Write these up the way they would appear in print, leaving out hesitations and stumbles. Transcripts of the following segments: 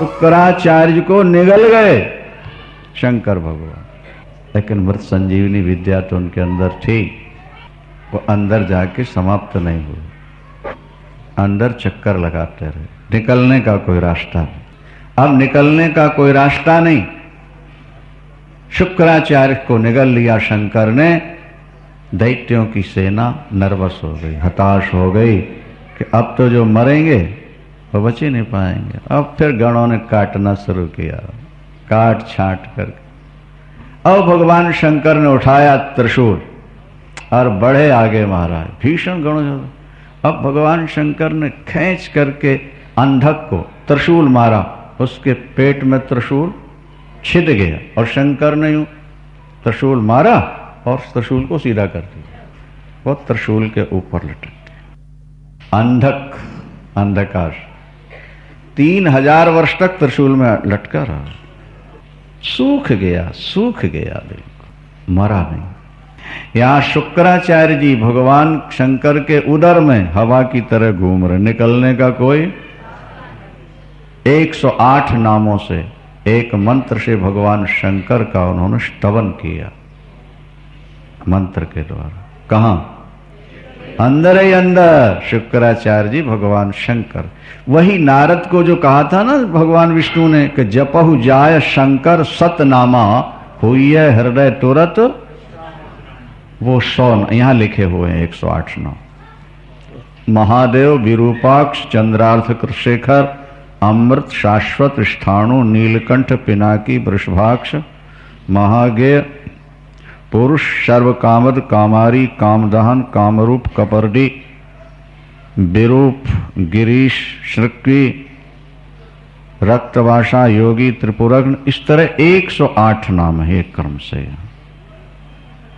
शुक्राचार्य को निगल गए शंकर भगवान, लेकिन मृत संजीवनी विद्या तो उनके अंदर थी, वो अंदर जाके समाप्त नहीं हुई, अंदर चक्कर लगाते रहे, निकलने का कोई रास्ता नहीं। अब निकलने का कोई रास्ता नहीं, शुक्राचार्य को निगल लिया शंकर ने। दैत्यों की सेना नर्वस हो गई, हताश हो गई कि अब तो जो मरेंगे वो बच ही नहीं पाएंगे। अब फिर गणों ने काटना शुरू किया, काट छांट करके। अब भगवान शंकर ने उठाया त्रिशूल और बढ़े आगे महाराज, भीषण गणों। अब भगवान शंकर ने खींच करके अंधक को त्रिशूल मारा, उसके पेट में त्रिशूल छिद गया और शंकर ने यूं त्रिशूल मारा और त्रिशूल को सीधा कर दिया, वो त्रिशूल के ऊपर लटक गया। अंधक, अंधकार 3000 वर्ष तक त्रिशूल में लटका रहा, सूख गया, सूख गया, बिल्कुल मरा नहीं। यहां शुक्राचार्य जी भगवान शंकर के उदर में हवा की तरह घूम रहे, निकलने का कोई। 108 नामों से एक मंत्र से भगवान शंकर का उन्होंने स्तवन किया, मंत्र के द्वारा। कहां? अंदर ही अंदर शुक्राचार्य जी भगवान शंकर। वही नारद को जो कहा था ना भगवान विष्णु ने कि जपहु जाय शंकर सतनामा हुई है हृदय तुरत, वो 100 यहां लिखे हुए हैं, 108 नाम। महादेव, विरूपाक्ष, चंद्रार्थ कृशेखर, अमृत, शाश्वत, स्थाणु, नीलकंठ, पिनाकी, वृषभाक्ष, महागेय, पुरुष, सर्व कामद, कामारी, कामदहन, कामरूप, कपर्डी, विरूप, गिरीश, श्रृक्वी, रक्तवासा, योगी, त्रिपुरग्न, इस तरह 108 नाम है एक क्रम से।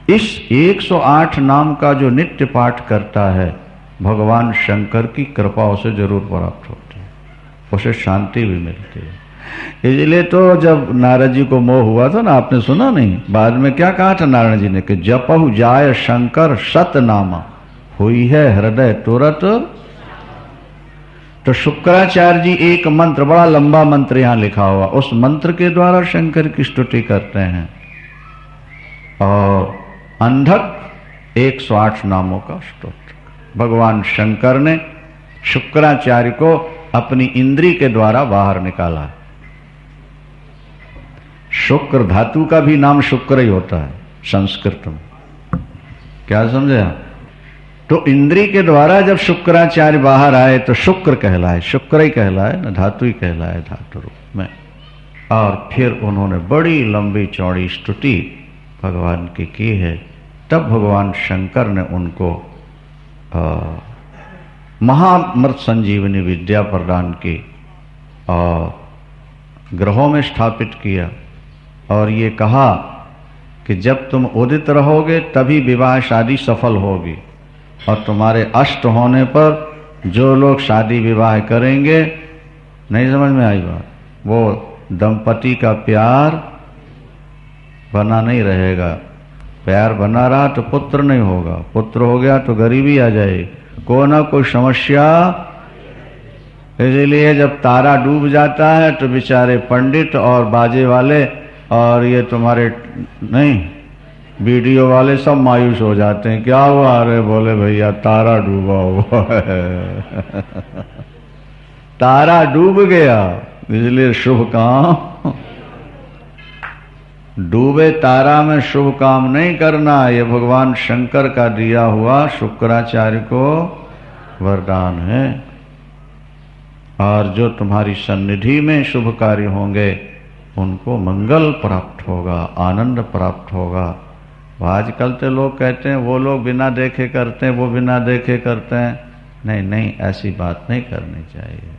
इस 108 नाम का जो नित्य पाठ करता है भगवान शंकर की कृपा उसे जरूर प्राप्त होती है, उसे शांति भी मिलती है। इसलिए तो जब नारद जी को मोह हुआ था ना, आपने सुना नहीं, बाद में क्या कहा था नारायण जी ने कि जपहु जाय शंकर सतनामा हुई है हृदय तुरत। तो शुक्राचार्य जी एक मंत्र, बड़ा लंबा मंत्र यहां लिखा हुआ, उस मंत्र के द्वारा शंकर की स्तुति करते हैं। और अंधक 108 नामों का स्तोत्र भगवान शंकर ने शुक्राचार्य को अपनी इंद्री के द्वारा बाहर निकाला। शुक्र धातु का भी नाम शुक्र ही होता है संस्कृत में, क्या समझे आप? तो इंद्री के द्वारा जब शुक्राचार्य बाहर आए तो शुक्र कहलाए, शुक्र ही कहलाए ना, धातु ही कहलाए धातु रूप में। और फिर उन्होंने बड़ी लंबी चौड़ी स्तुति भगवान की है। तब भगवान शंकर ने उनको महामृत संजीवनी विद्या प्रदान की और ग्रहों में स्थापित किया और ये कहा कि जब तुम उदित रहोगे तभी विवाह शादी सफल होगी, और तुम्हारे अष्ट होने पर जो लोग शादी विवाह करेंगे, नहीं समझ में आई बात, वो दंपति का प्यार बना नहीं रहेगा। प्यार बना रहा तो पुत्र नहीं होगा, पुत्र हो गया तो गरीबी आ जाएगी, कोई ना कोई समस्या। इसलिए जब तारा डूब जाता है तो बेचारे पंडित और बाजे वाले और ये तुम्हारे नहीं वीडियो वाले सब मायूस हो जाते हैं। क्या हुआ? अरे बोले भैया तारा डूबा हुआ है तारा डूब गया, इसलिए शुभ काम, डूबे तारा में शुभ काम नहीं करना। ये भगवान शंकर का दिया हुआ शुक्राचार्य को वरदान है। और जो तुम्हारी सन्निधि में शुभ कार्य होंगे उनको मंगल प्राप्त होगा, आनंद प्राप्त होगा। आजकल तो लोग कहते हैं वो लोग बिना देखे करते हैं, वो बिना देखे करते हैं। नहीं नहीं, ऐसी बात नहीं करनी चाहिए।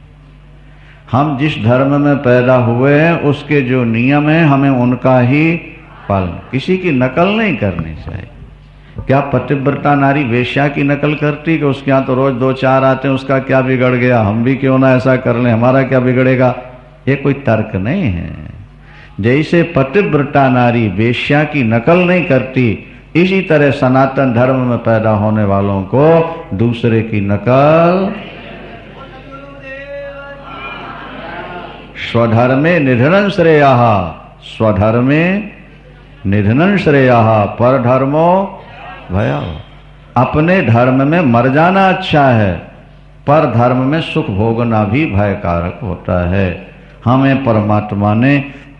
हम जिस धर्म में पैदा हुए हैं उसके जो नियम हैं हमें उनका ही पालन, किसी की नकल नहीं करनी चाहिए। क्या पतिव्रता नारी वेश्या की नकल करती कि उसके यहाँ तो रोज 2-4 आते हैं, उसका क्या बिगड़ गया, हम भी क्यों ना ऐसा कर लें, हमारा क्या बिगड़ेगा? ये कोई तर्क नहीं है। जैसे पतिव्रता नारी वेश्या की नकल नहीं करती, इसी तरह सनातन धर्म में पैदा होने वालों को दूसरे की नकल। स्वधर्मे निधनं श्रेयः, स्वधर्मे निधनं श्रेयः परधर्मो भयावह। अपने धर्म में मर जाना अच्छा है, पर धर्म में सुख भोगना भी भयकारक होता है। हमें परमात्मा ने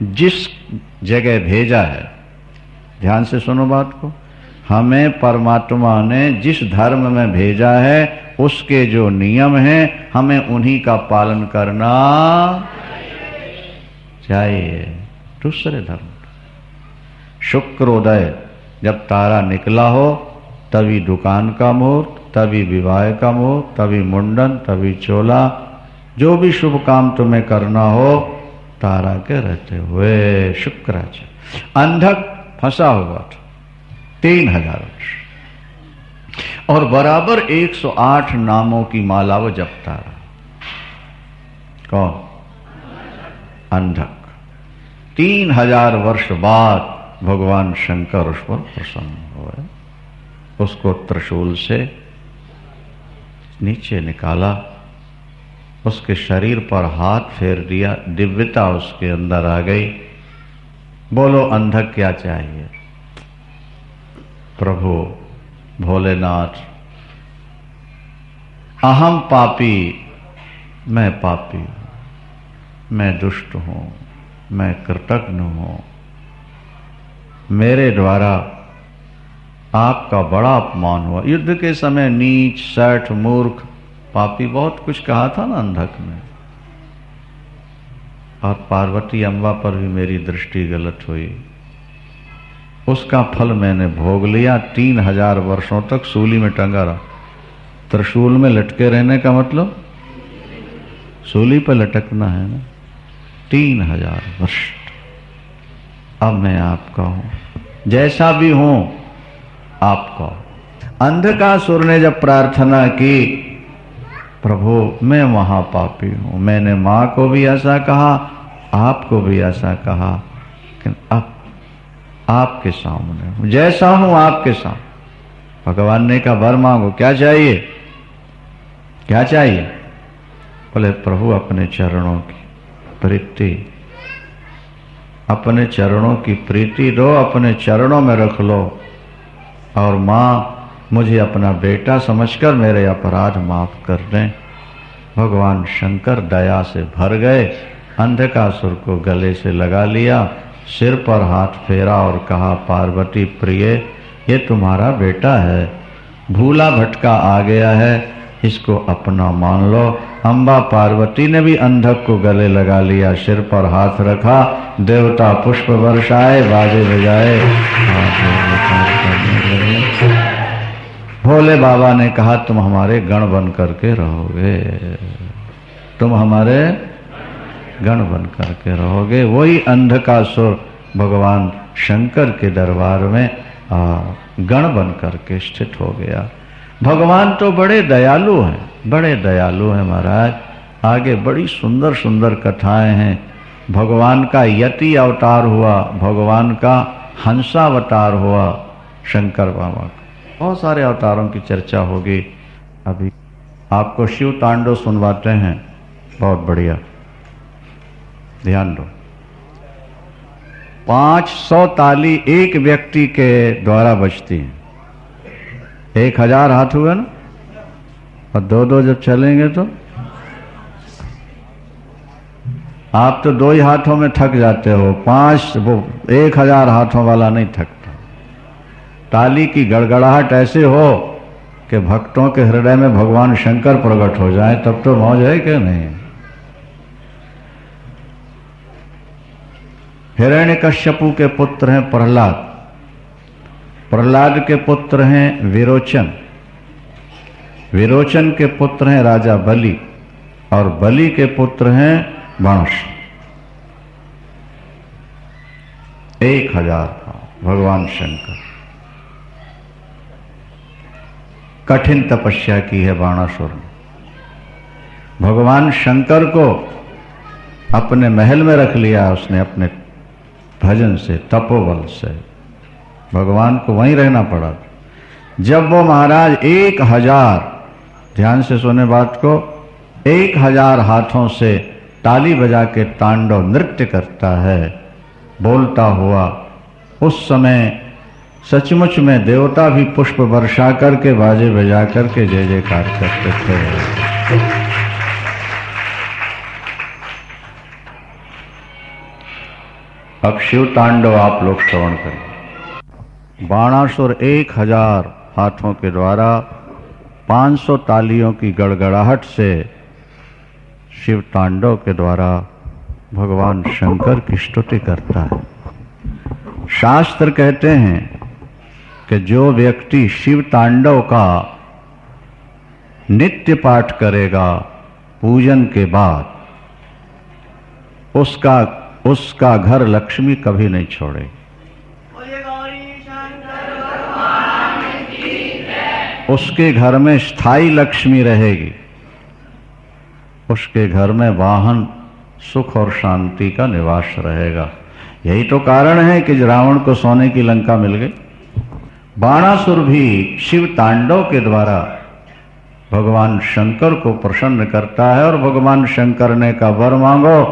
जिस जगह भेजा है, ध्यान से सुनो बात को, हमें परमात्मा ने जिस धर्म में भेजा है उसके जो नियम हैं हमें उन्हीं का पालन करना चाहिए। दूसरे धर्म, शुक्रोदय जब तारा निकला हो तभी दुकान का मुहूर्त, तभी विवाह का मुहूर्त, तभी मुंडन, तभी चोला, जो भी शुभ काम तुम्हें करना हो तारा के रहते हुए। शुक्राचार्य अंधक फंसा हुआ था 3000 वर्ष और बराबर 108 नामों की माला वो जपता रहा। कौन? अंधक। 3000 वर्ष बाद भगवान शंकर उस पर प्रसन्न हुए, उसको त्रिशूल से नीचे निकाला, उसके शरीर पर हाथ फेर दिया, दिव्यता उसके अंदर आ गई। बोलो अंधक क्या चाहिए? प्रभु भोलेनाथ, अहम पापी, मैं पापी हूं, मैं दुष्ट हूं, मैं कृतघ्न हूं, मेरे द्वारा आपका बड़ा अपमान हुआ। युद्ध के समय नीच, शठ, मूर्ख, पापी बहुत कुछ कहा था ना अंधक में। और पार्वती अम्बा पर भी मेरी दृष्टि गलत हुई, उसका फल मैंने भोग लिया। 3000 वर्षों तक सूली में टंगा रहा। त्रिशूल में लटके रहने का मतलब सूली पर लटकना है ना। 3000 वर्ष। अब मैं आपका हूं, जैसा भी हूं आपका। अंधकासुर ने जब प्रार्थना की, प्रभु मैं महापापी हूं, मैंने मां को भी ऐसा कहा, आपको भी ऐसा कहा, लेकिन अब आपके सामने हूं, जैसा हूं आपके सामने। भगवान ने कहा वर मांगो, क्या चाहिए? क्या चाहिए? बोले प्रभु अपने चरणों की प्रीति, अपने चरणों की प्रीति दो, अपने चरणों में रख लो। और मां मुझे अपना बेटा समझकर मेरे अपराध माफ कर दें। भगवान शंकर दया से भर गए, अंधकासुर को गले से लगा लिया, सिर पर हाथ फेरा और कहा पार्वती प्रिय, ये तुम्हारा बेटा है, भूला भटका आ गया है, इसको अपना मान लो। अम्बा पार्वती ने भी अंधक को गले लगा लिया, सिर पर हाथ रखा, देवता पुष्प वर्षाए, बाजे बजाए, भोले बाबा ने कहा तुम हमारे गण बन करके रहोगे, तुम हमारे गण बन करके रहोगे। वही अंधकासुर भगवान शंकर के दरबार में गण बन करके स्थित हो गया। भगवान तो बड़े दयालु हैं, बड़े दयालु हैं महाराज। आगे बड़ी सुंदर सुंदर कथाएं हैं। भगवान का यति अवतार हुआ, भगवान का हंसावतार हुआ शंकर बाबा का। बहुत सारे अवतारों की चर्चा होगी। अभी आपको शिव तांडव सुनवाते हैं, बहुत बढ़िया, ध्यान दो। 500 ताली एक व्यक्ति के द्वारा बजती हैं। 1000 हाथ हुए ना, और 2-2 जब चलेंगे तो आप तो 2 ही हाथों में थक जाते हो, 1000 हाथों वाला नहीं थकता। ताली की गड़गड़ाहट ऐसे हो कि भक्तों के हृदय में भगवान शंकर प्रकट हो जाए, तब तो मौज है कि नहीं। हिरण्यकश्यपु के पुत्र हैं प्रहलाद, प्रहलाद के पुत्र हैं विरोचन, विरोचन के पुत्र हैं राजा बलि, और बलि के पुत्र हैं बाणस। 1000 भगवान शंकर। कठिन तपस्या की है बाणासुर ने। भगवान शंकर को अपने महल में रख लिया उसने, अपने भजन से, तपोबल से भगवान को वहीं रहना पड़ा। जब वो महाराज 1000, ध्यान से सुने बात को, 1000 हाथों से ताली बजा के तांडव नृत्य करता है बोलता हुआ, उस समय सचमुच में देवता भी पुष्प वर्षा करके बाजे बजा करके जय जयकार करते थे। अब शिव तांडव आप लोग श्रवण करें। बाणासुर 1000 हाथों के द्वारा 500 तालियों की गड़गड़ाहट से शिव तांडव के द्वारा भगवान शंकर की स्तुति करता है। शास्त्र कहते हैं कि जो व्यक्ति शिव तांडव का नित्य पाठ करेगा पूजन के बाद, उसका घर लक्ष्मी कभी नहीं छोड़ेगी। उसके घर में स्थायी लक्ष्मी रहेगी, उसके घर में वाहन सुख और शांति का निवास रहेगा। यही तो कारण है कि रावण को सोने की लंका मिल गई। बाणासुर भी शिव तांडव के द्वारा भगवान शंकर को प्रसन्न करता है और भगवान शंकर ने का वर मांगो,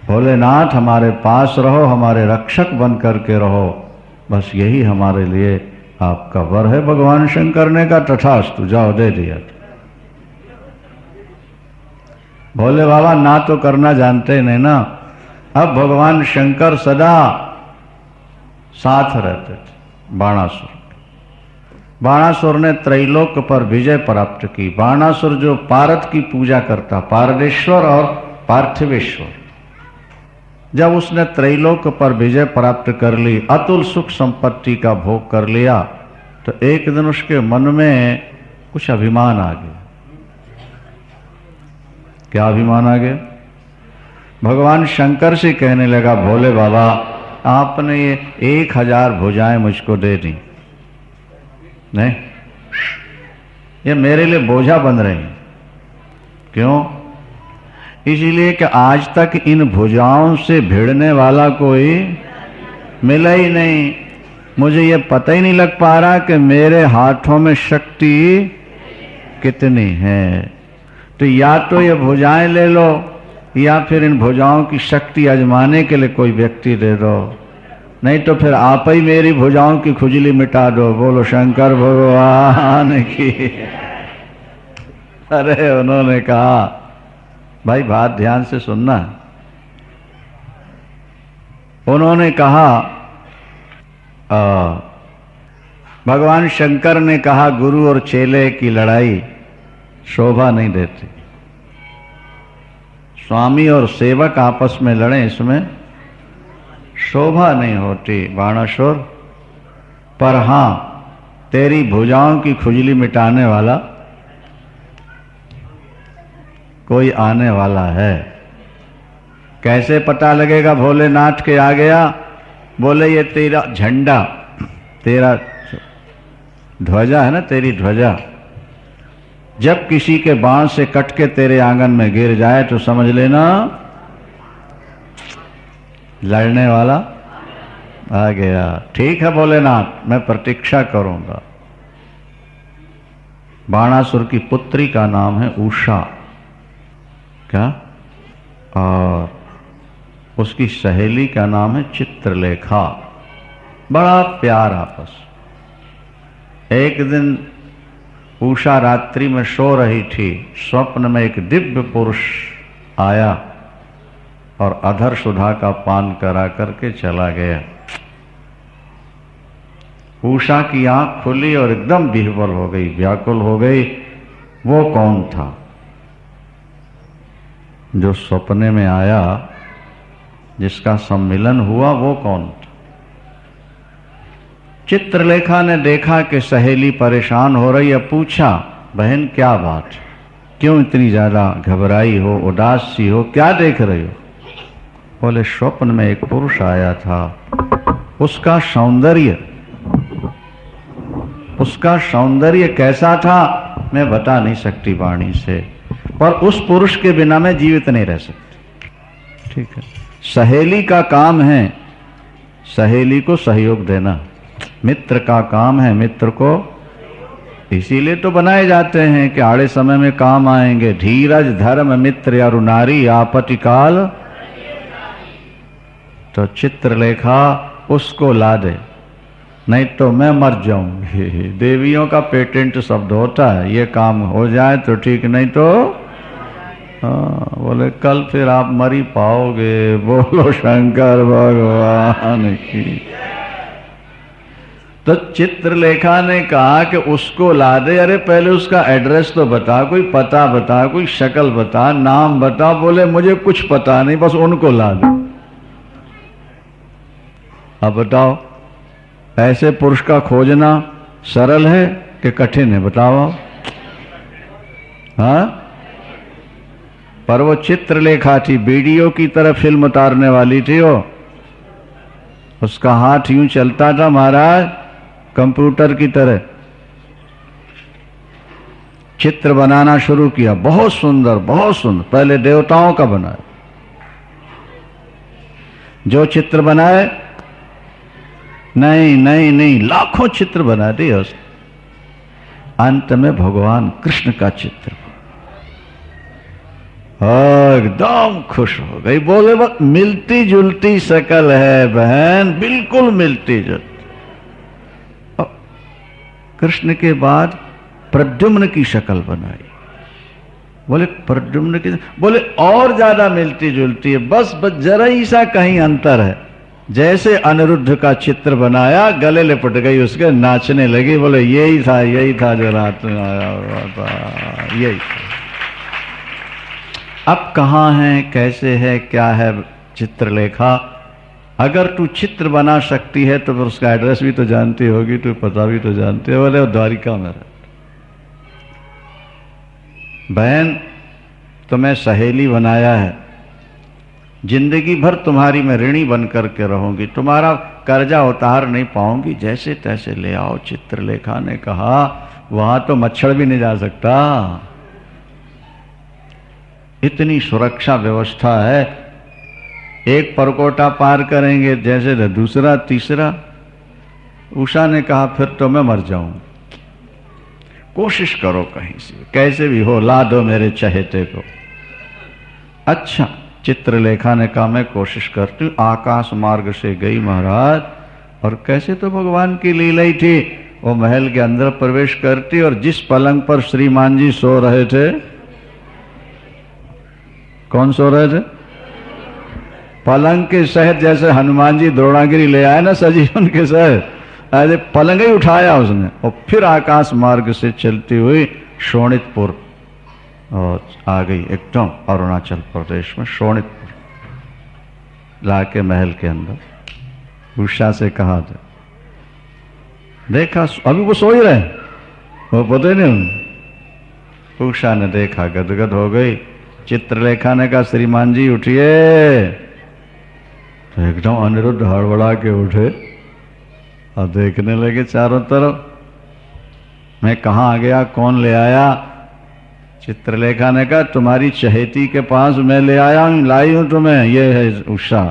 भोलेनाथ हमारे पास रहो, हमारे रक्षक बन करके रहो, बस यही हमारे लिए आपका वर है। भगवान शंकर ने कहा तथास्तु, जाओ दे दिया। भोले बाबा ना तो करना जानते नहीं ना। अब भगवान शंकर सदा साथ रहते थे बाणासुर। बाणासुर ने त्रैलोक पर विजय प्राप्त की। बाणासुर जो पारत की पूजा करता, पारदेश्वर और पार्थिवेश्वर, जब उसने त्रैलोक पर विजय प्राप्त कर ली, अतुल सुख संपत्ति का भोग कर लिया, तो एक दिन उसके मन में कुछ अभिमान आ गया। क्या अभिमान आ गया? भगवान शंकर से कहने लगा, भोले बाबा आपने ये 1000 भुजाएं मुझको दे दी, नहीं, ये मेरे लिए बोझा बन रही। क्यों? इसलिए कि आज तक इन भुजाओं से भिड़ने वाला कोई मिला ही नहीं। मुझे ये पता ही नहीं लग पा रहा कि मेरे हाथों में शक्ति कितनी है। तो या तो ये भुजाएं ले लो, या फिर इन भुजाओं की शक्ति आजमाने के लिए कोई व्यक्ति दे दो, नहीं तो फिर आप ही मेरी भुजाओं की खुजली मिटा दो। बोलो शंकर भगवान की। अरे उन्होंने कहा, भाई बात ध्यान से सुनना। उन्होंने कहा, भगवान शंकर ने कहा, गुरु और चेले की लड़ाई शोभा नहीं देती। स्वामी और सेवक आपस में लड़े, इसमें शोभा नहीं होती बाणासुर। पर हां, तेरी भुजाओं की खुजली मिटाने वाला कोई आने वाला है। कैसे पता लगेगा भोलेनाथ के आ गया? बोले ये तेरा झंडा, तेरा ध्वजा है ना, तेरी ध्वजा जब किसी के बाण से कट के तेरे आंगन में गिर जाए तो समझ लेना लड़ने वाला आ गया। ठीक है भोलेनाथ, मैं प्रतीक्षा करूंगा। बाणासुर की पुत्री का नाम है उषा, क्या? और उसकी सहेली का नाम है चित्रलेखा। बड़ा प्यार आपस। एक दिन उषा रात्रि में सो रही थी, स्वप्न में एक दिव्य पुरुष आया और अधर सुधा का पान करा करके चला गया। उषा की आंख खुली और एकदम विह्वल हो गई, व्याकुल हो गई। वो कौन था जो सपने में आया, जिसका सम्मिलन हुआ? वो कौन था? चित्रलेखा ने देखा कि सहेली परेशान हो रही है, पूछा, बहन क्या बात, क्यों इतनी ज्यादा घबराई हो, उदास सी हो, क्या देख रही हो? बोले स्वप्न में एक पुरुष आया था, उसका सौंदर्य कैसा था मैं बता नहीं सकती वाणी से, पर उस पुरुष के बिना मैं जीवित नहीं रह सकती। ठीक है, सहेली का काम है सहेली को सहयोग देना, मित्र का काम है मित्र को इसीलिए तो बनाए जाते हैं कि आड़े समय में काम आएंगे। धीरज धर्म मित्र अरु नारी आपत्ति काल, तो चित्रलेखा उसको ला दे, नहीं तो मैं मर जाऊंगी। देवियों का पेटेंट शब्द होता है, ये काम हो जाए तो ठीक, नहीं तो बोले कल फिर आप मर ही पाओगे। बोलो शंकर भगवान की। तो चित्रलेखा ने कहा कि उसको ला दे। अरे पहले उसका एड्रेस तो बता, कोई पता बता, कोई शक्ल बता, नाम बता। बोले मुझे कुछ पता नहीं, बस उनको ला दे। अब बताओ, ऐसे पुरुष का खोजना सरल है कि कठिन है? बताओ। हाँ, पर वो चित्रलेखा थी, वीडियो की तरह फिल्म उतारने वाली थी वो। उसका हाथ यूं चलता था महाराज, कंप्यूटर की तरह। चित्र बनाना शुरू किया, बहुत सुंदर बहुत सुंदर। पहले देवताओं का बनाया, जो चित्र बनाए, नहीं नहीं नहीं, लाखों चित्र बना दिए उसने। अंत में भगवान कृष्ण का चित्र, एकदम खुश हो गई। बोले वक्त मिलती जुलती शकल है बहन, बिल्कुल मिलती जुलती। कृष्ण के बाद प्रद्युम्न की शक्ल बनाई। बोले प्रद्युम्न की, बोले और ज्यादा मिलती जुलती है, बस जरा ही सा कहीं अंतर है। जैसे अनिरुद्ध का चित्र बनाया, गले लिपट गई उसके, नाचने लगी। बोले यही था जो रात में आया हुआ था, यही था। अब कहाँ है, कैसे है, क्या है चित्रलेखा? अगर तू चित्र बना सकती है तो फिर उसका एड्रेस भी तो जानती होगी, तू पता भी तो जानती है। बोले वो द्वारिका में रहता। बहन तुम्हें सहेली बनाया है, जिंदगी भर तुम्हारी मैं ऋणी बन करके रहूंगी, तुम्हारा कर्जा उतार नहीं पाऊंगी, जैसे तैसे ले आओ। चित्रलेखा ने कहा वहां तो मच्छर भी नहीं जा सकता, इतनी सुरक्षा व्यवस्था है। एक परकोटा पार करेंगे जैसे दूसरा तीसरा। उषा ने कहा फिर तो मैं मर जाऊं, कोशिश करो कहीं से, कैसे भी हो ला दो मेरे चहेते को। अच्छा, चित्रलेखा ने कहा मैं कोशिश करती हूँ। आकाश मार्ग से गई महाराज, और कैसे तो भगवान की लीला ही थी। वो महल के अंदर प्रवेश करती और जिस पलंग पर श्रीमान जी सो रहे थे, कौन सो रहे थे? पलंग के शहर जैसे हनुमान जी द्रोणागिरी ले आए ना सजी उनके शहर, ऐसे पलंग ही उठाया उसने। और फिर आकाश मार्ग से चलती हुई शोणितपुर और आ गई एकदम अरुणाचल प्रदेश में। शोणितपुर लाके महल के अंदर उषा से कहा था, देखा अभी वो सो ही रहे, वो पता नहीं। उषा ने देखा, गदगद हो गई। चित्रलेखा ने कहा श्रीमान जी उठिए। तो एकदम अनिरुद्ध हड़बड़ा के उठे और देखने लगे चारों तरफ, मैं कहाँ आ गया, कौन ले आया? चित्रलेखा ने कहा तुम्हारी चहेती के पास मैं ले आया हूं, लाई हूं तुम्हें। ये है उषा,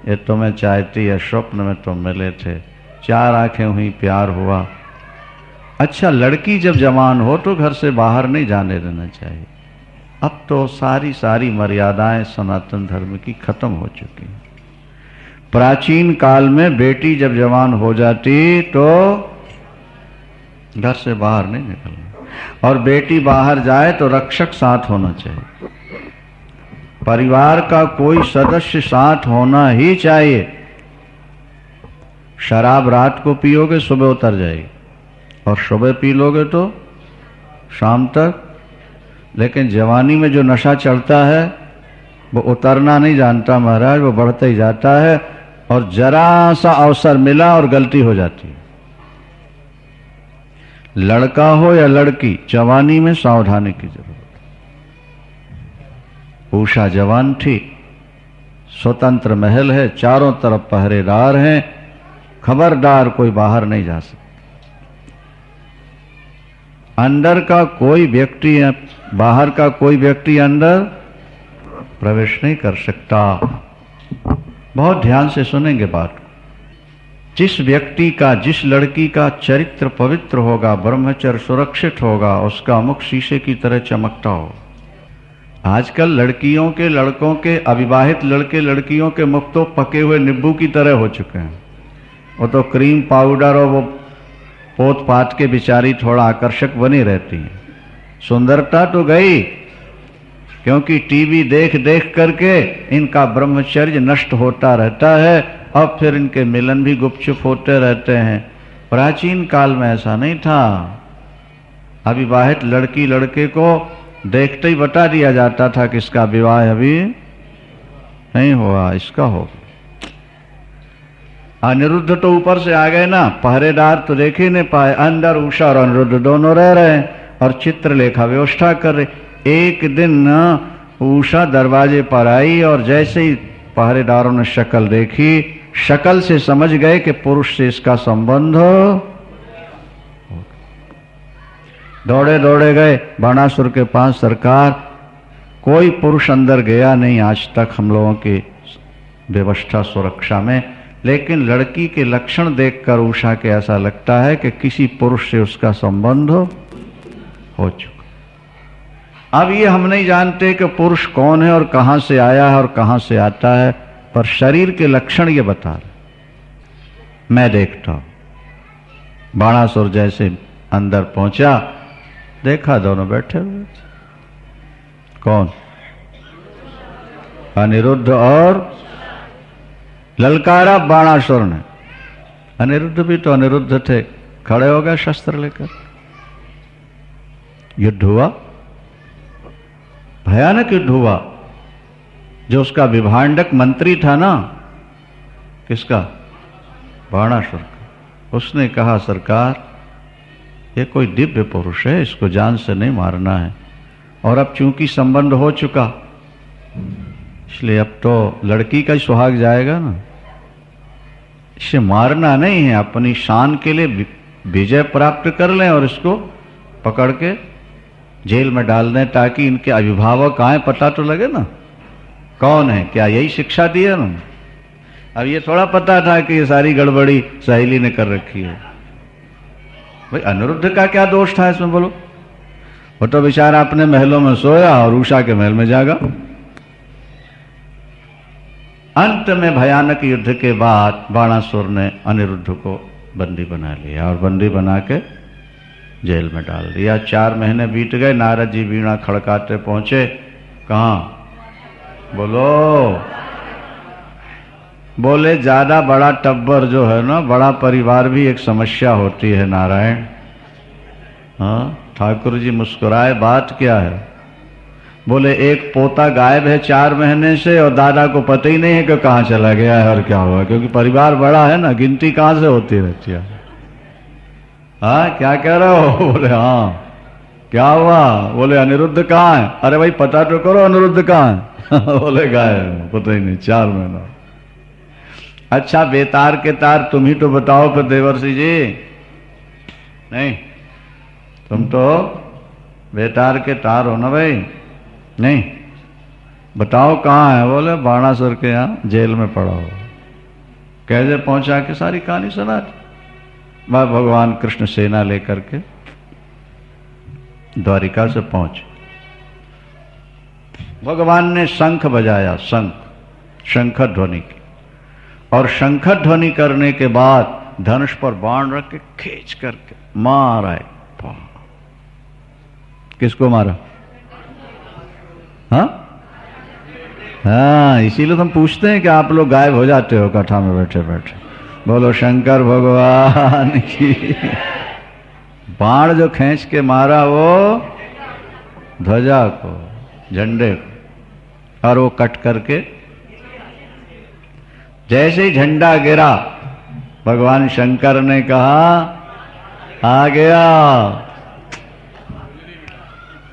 ये तुम्हें चाहती है, स्वप्न में तुम मिले थे, 4 आंखें हुई, प्यार हुआ। अच्छा, लड़की जब जवान हो तो घर से बाहर नहीं जाने देना चाहिए। अब तो सारी मर्यादाएं सनातन धर्म की खत्म हो चुकी हैं। प्राचीन काल में बेटी जब जवान हो जाती तो घर से बाहर नहीं निकलना, और बेटी बाहर जाए तो रक्षक साथ होना चाहिए, परिवार का कोई सदस्य साथ होना ही चाहिए। शराब रात को पियोगे सुबह उतर जाएगी, और सुबह पी लोगे तो शाम तक। लेकिन जवानी में जो नशा चढ़ता है वो उतरना नहीं जानता महाराज, वो बढ़ता ही जाता है, और जरा सा अवसर मिला और गलती हो जाती है। लड़का हो या लड़की, जवानी में सावधानी की जरूरत। उषा जवान थी, स्वतंत्र महल है, चारों तरफ पहरेदार हैं, खबरदार कोई बाहर नहीं जा सकता। अंदर का कोई व्यक्ति, बाहर का कोई व्यक्ति अंदर प्रवेश नहीं कर सकता। बहुत ध्यान से सुनेंगे बात को। जिस व्यक्ति का, जिस लड़की का चरित्र पवित्र होगा, ब्रह्मचर्य सुरक्षित होगा, उसका मुख शीशे की तरह चमकता हो। आजकल लड़कियों के, लड़कों के, अविवाहित लड़के लड़कियों के मुख तो पके हुए नींबू की तरह हो चुके हैं। वो तो क्रीम पाउडर और वो पोत पात के बिचारी थोड़ा आकर्षक बनी रहती है। सुंदरता तो गई, क्योंकि टीवी देख देख करके इनका ब्रह्मचर्य नष्ट होता रहता है, अब फिर इनके मिलन भी गुपचुप होते रहते हैं। प्राचीन काल में ऐसा नहीं था। अविवाहित लड़की लड़के को देखते ही बता दिया जाता था कि इसका विवाह अभी नहीं हुआ, इसका हो। अनिरुद्ध तो ऊपर से आ गए ना, पहरेदार तो देख ही नहीं पाए। अंदर उषा और अनिरुद्ध दोनों रह रहे हैं और चित्रलेखा व्यवस्था कर रहे। एक दिन उषा दरवाजे पर आई और जैसे ही पहरेदारों ने शक्ल देखी, शक्ल से समझ गए कि पुरुष से इसका संबंध हो। दौड़े दौड़े गए बाणासुर के पास। सरकार, कोई पुरुष अंदर गया नहीं आज तक हम लोगों की व्यवस्था सुरक्षा में, लेकिन लड़की के लक्षण देखकर उषा के ऐसा लगता है कि किसी पुरुष से उसका संबंध हो चुका। अब ये हम नहीं जानते कि पुरुष कौन है और कहां से आया है और कहां से आता है, पर शरीर के लक्षण ये बता रहे। मैं देखता हूं। बाणासुर जैसे अंदर पहुंचा, देखा दोनों बैठे हुए। कौन? अनिरुद्ध और ललकारा बाणासुर ने। अनिरुद्ध भी तो अनिरुद्ध थे, खड़े हो गए शस्त्र लेकर। युद्ध हुआ, भयानक युद्ध हुआ। जो उसका विभांडक मंत्री था ना, किसका? बाणासुर का। उसने कहा, सरकार ये कोई दिव्य पुरुष है, इसको जान से नहीं मारना है। और अब चूंकि संबंध हो चुका, इसलिए अब तो लड़की का ही सुहाग जाएगा ना। इसे मारना नहीं है, अपनी शान के लिए विजय प्राप्त कर लें और इसको पकड़ के जेल में डाल दें, ताकि इनके अभिभावक आए, पता तो लगे ना कौन है। क्या यही शिक्षा दी है ना? अब ये थोड़ा पता था कि ये सारी गड़बड़ी सहेली ने कर रखी है। भाई अनिरुद्ध का क्या दोष था इसमें, बोलो? वो तो बेचारा अपने महलों में सोया और उषा के महल में जागा। अंत में भयानक युद्ध के बाद बाणासुर ने अनिरुद्ध को बंदी बना लिया और बंदी बना के जेल में डाल दिया। 4 महीने बीत गए। नारद जी वीणा खड़काते पहुंचे। कहां? बोलो। बोले ज्यादा बड़ा टब्बर जो है ना, बड़ा परिवार भी एक समस्या होती है नारायण। हाँ, ठाकुर जी मुस्कुराए, बात क्या है? बोले एक पोता गायब है 4 महीने से और दादा को पता ही नहीं है कि कहाँ चला गया है और क्या हुआ, क्योंकि परिवार बड़ा है ना, गिनती कहाँ से होती रहती है। हाँ, क्या कह रहे हो? बोले हाँ। क्या हुआ? बोले अनिरुद्ध कहाँ है? अरे भाई पता तो करो अनिरुद्ध कहाँ है। बोले गायब, पता ही नहीं, 4 महीना। अच्छा बेतार के तार तुम ही तो बताओ फिर देवर्षि जी। नहीं, तुम तो बेतार के तार हो ना भाई। नहीं, बताओ कहाँ है? बोले बाणासुर के यहाँ जेल में पड़ा हो। कैसे पहुंचा के सारी कहानी सुना दी। भगवान कृष्ण सेना लेकर के द्वारिका से पहुंचे। भगवान ने शंख बजाया, शंख ध्वनि की, और शंख ध्वनि करने के बाद धनुष पर बाण रख के खींच करके मारा। किसको मारा? हाँ, इसीलिए तो हम पूछते हैं कि आप लोग गायब हो जाते हो कथा में बैठे बैठे। बोलो शंकर भगवान की। बाण जो खींच के मारा वो ध्वजा को, झंडे को, और वो कट करके जैसे ही झंडा गिरा, भगवान शंकर ने कहा आ गया।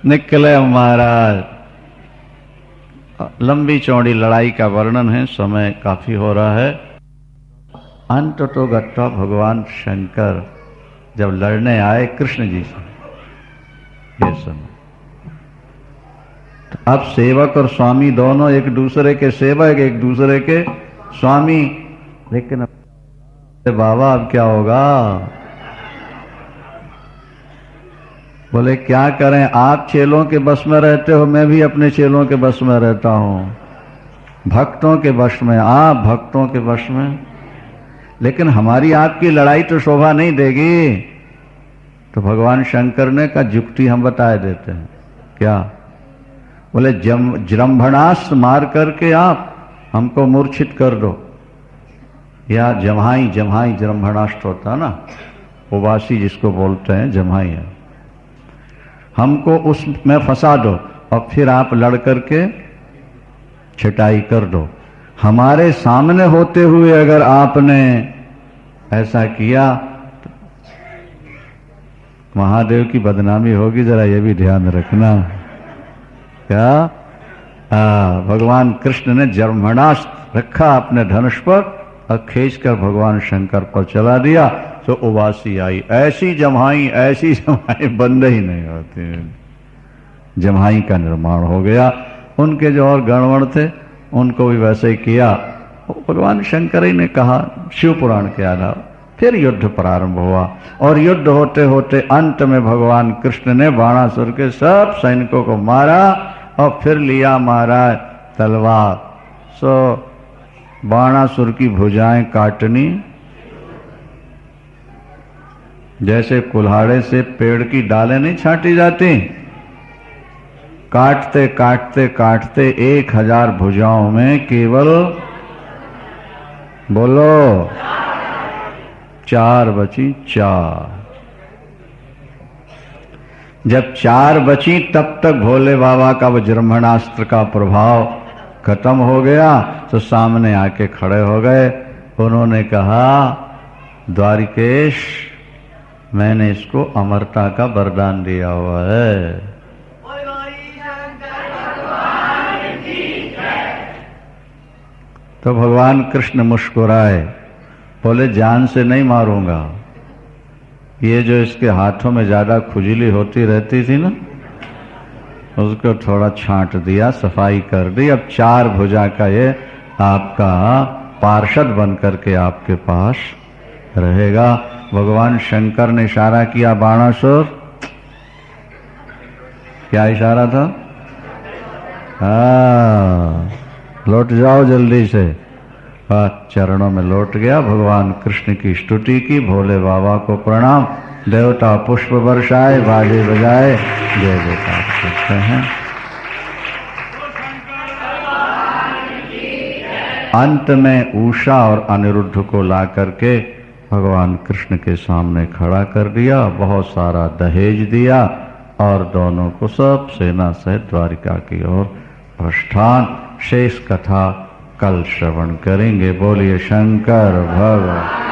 निकले महाराज। लंबी चौड़ी लड़ाई का वर्णन है, समय काफी हो रहा है। अंत तो गत्वा भगवान शंकर जब लड़ने आए कृष्ण जी से, ये समय तो अब सेवक और स्वामी दोनों एक दूसरे के सेवक, एक दूसरे के स्वामी। लेकिन बाबा अब क्या होगा? बोले क्या करें, आप चेलों के बस में रहते हो, मैं भी अपने चेलों के बस में रहता हूं, भक्तों के वश में, आप भक्तों के वश में। लेकिन हमारी आपकी लड़ाई तो शोभा नहीं देगी। तो भगवान शंकर ने कहा जुक्ति हम बताए देते हैं। क्या? बोले जृंभणास्त्र मार करके आप हमको मूर्छित कर दो, या जम्हाई जृंभणास्त्र होता है ना, उबासी जिसको बोलते हैं, जम्हाई है, हमको उसमें फंसा दो और फिर आप लड़ करके छिटाई कर दो। हमारे सामने होते हुए अगर आपने ऐसा किया तो महादेव की बदनामी होगी, जरा ये भी ध्यान रखना। क्या? भगवान कृष्ण ने जर्मणास्त्र रखा अपने धनुष पर और खींचकर भगवान शंकर पर चला दिया तो उबासी आई। ऐसी जम्हाई बंद ही नहीं होती। जम्हाई का निर्माण हो गया। उनके जो और गणवण थे उनको भी वैसे ही किया। भगवान शंकर ही ने कहा, शिव पुराण के आधार। फिर युद्ध प्रारंभ हुआ और युद्ध होते होते अंत में भगवान कृष्ण ने बाणासुर के सब सैनिकों को मारा और फिर लिया महाराज तलवार। सो बाणासुर की भुजाएं काटनी, जैसे कुल्हाड़े से पेड़ की डालें नहीं छांटी जाती, काटते काटते काटते 1000 भुजाओं में केवल बोलो 4 बची। 4 जब 4 बची तब तक भोले बाबा का वो जृंभणास्त्र का प्रभाव खत्म हो गया तो सामने आके खड़े हो गए। उन्होंने कहा, द्वारिकेश मैंने इसको अमरता का वरदान दिया हुआ है। तो भगवान कृष्ण मुस्कुराए, बोले जान से नहीं मारूंगा, ये जो इसके हाथों में ज्यादा खुजली होती रहती थी ना, उसको थोड़ा छांट दिया, सफाई कर दी। अब 4 भुजा का ये आपका पार्षद बन करके आपके पास रहेगा। भगवान शंकर ने इशारा किया, बाणासुर। क्या इशारा था? लौट जाओ जल्दी से। चरणों में लौट गया, भगवान कृष्ण की स्तुति की, भोले बाबा को प्रणाम, देवता पुष्प बरसाए, बाजे बजाए, जय जयकार करते हैं। अंत में उषा और अनिरुद्ध को ला करके भगवान कृष्ण के सामने खड़ा कर दिया, बहुत सारा दहेज दिया और दोनों को सब सेना सहित द्वारिका की ओर प्रस्थान। शेष कथा कल श्रवण करेंगे। बोलिए शंकर भगवान।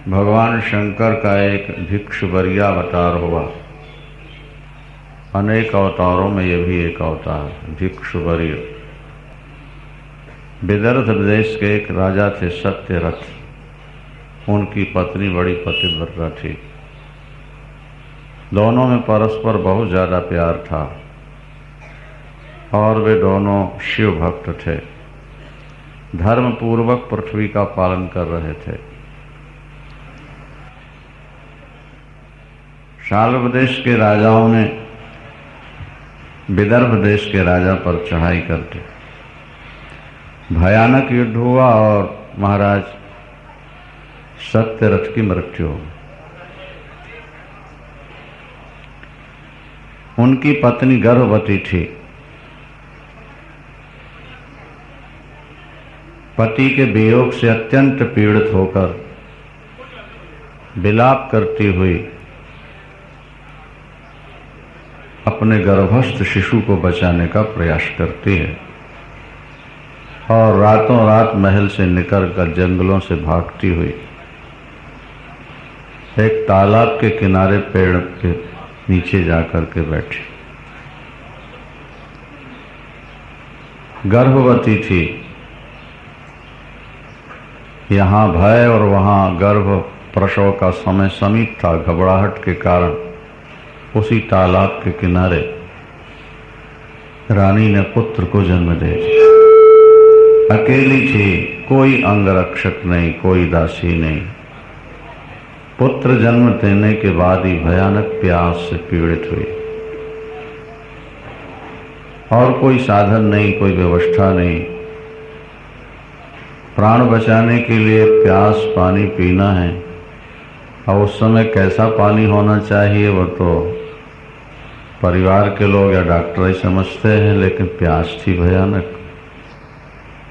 भगवान शंकर का एक भिक्षुवर्य अवतार हुआ। अनेक अवतारों में यह भी एक अवतार, भिक्षुवर्य। विदर्भ देश के एक राजा थे सत्यरथ। उनकी पत्नी बड़ी पतिव्रता थी। दोनों में परस्पर बहुत ज्यादा प्यार था और वे दोनों शिव भक्त थे। धर्म पूर्वक पृथ्वी का पालन कर रहे थे। शाल्व देश के राजाओं ने विदर्भ देश के राजा पर चढ़ाई करके भयानक युद्ध हुआ और महाराज सत्यरथ की मृत्यु हो। उनकी पत्नी गर्भवती थी। पति के वियोग से अत्यंत पीड़ित होकर विलाप करती हुई अपने गर्भस्थ शिशु को बचाने का प्रयास करती है और रातों रात महल से निकलकर जंगलों से भागती हुई एक तालाब के किनारे पेड़ के नीचे जाकर के बैठी। गर्भवती थी। यहाँ भय और वहाँ गर्भ प्रसव का समय समीप था। घबराहट के कारण उसी तालाब के किनारे रानी ने पुत्र को जन्म दे दिया। अकेली थी, कोई अंगरक्षक नहीं, कोई दासी नहीं। पुत्र जन्म देने के बाद ही भयानक प्यास से पीड़ित हुई, और कोई साधन नहीं, कोई व्यवस्था नहीं। प्राण बचाने के लिए प्यास पानी पीना है, और उस समय कैसा पानी होना चाहिए वो तो परिवार के लोग या डॉक्टर ही समझते हैं, लेकिन प्यास थी भयानक।